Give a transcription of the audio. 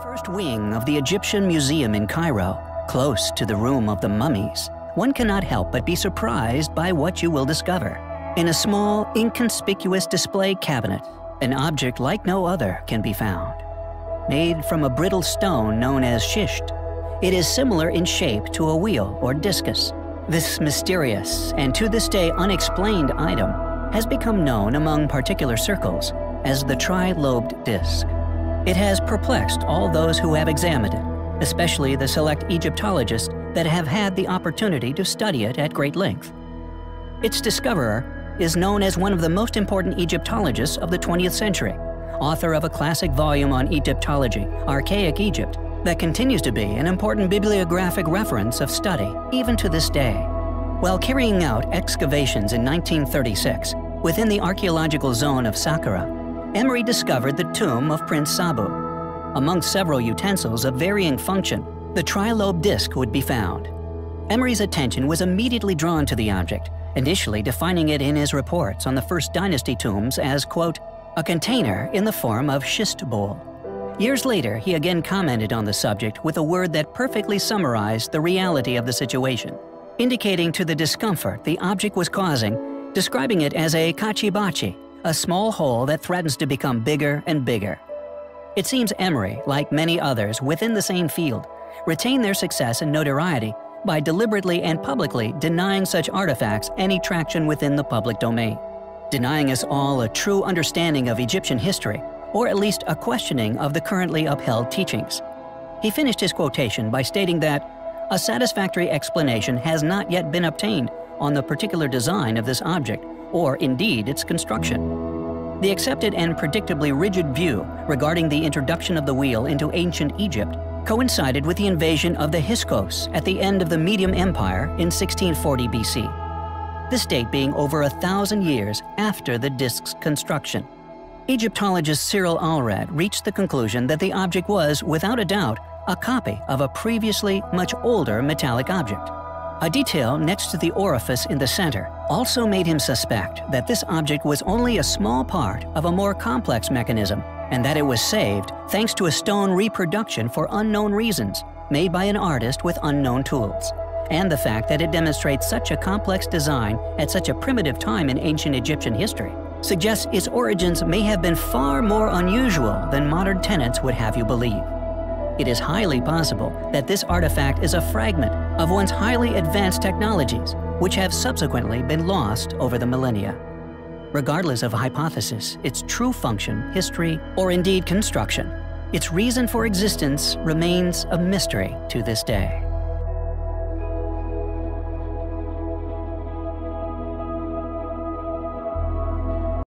first wing of the Egyptian Museum in Cairo, close to the room of the mummies, one cannot help but be surprised by what you will discover. In a small, inconspicuous display cabinet, an object like no other can be found. Made from a brittle stone known as schist, it is similar in shape to a wheel or discus. This mysterious and to this day unexplained item has become known among particular circles as the tri-lobed disc. It has perplexed all those who have examined it, especially the select Egyptologists that have had the opportunity to study it at great length. Its discoverer is known as one of the most important Egyptologists of the 20th century, author of a classic volume on Egyptology, Archaic Egypt, that continues to be an important bibliographic reference of study even to this day. While carrying out excavations in 1936 within the archaeological zone of Saqqara, Emery discovered the tomb of Prince Sabu. Among several utensils of varying function, the tri-lobed disc would be found. Emery's attention was immediately drawn to the object, initially defining it in his reports on the First Dynasty tombs as, quote, a container in the form of schist bowl. Years later, he again commented on the subject with a word that perfectly summarized the reality of the situation, indicating to the discomfort the object was causing, describing it as a kachibachi, a small hole that threatens to become bigger and bigger. It seems Emery, like many others within the same field, retained their success and notoriety by deliberately and publicly denying such artifacts any traction within the public domain, denying us all a true understanding of Egyptian history, or at least a questioning of the currently upheld teachings. He finished his quotation by stating that a satisfactory explanation has not yet been obtained on the particular design of this object, or indeed its construction. The accepted and predictably rigid view regarding the introduction of the wheel into ancient Egypt coincided with the invasion of the Hyksos at the end of the Median Empire in 1640 BC, this date being over 1,000 years after the disc's construction. Egyptologist Cyril Allred reached the conclusion that the object was, without a doubt, a copy of a previously much older metallic object. A detail next to the orifice in the center also made him suspect that this object was only a small part of a more complex mechanism, and that it was saved thanks to a stone reproduction for unknown reasons, made by an artist with unknown tools. And the fact that it demonstrates such a complex design at such a primitive time in ancient Egyptian history suggests its origins may have been far more unusual than modern tenets would have you believe. It is highly possible that this artifact is a fragment of once highly advanced technologies, which have subsequently been lost over the millennia. Regardless of hypothesis, its true function, history, or indeed construction, its reason for existence remains a mystery to this day.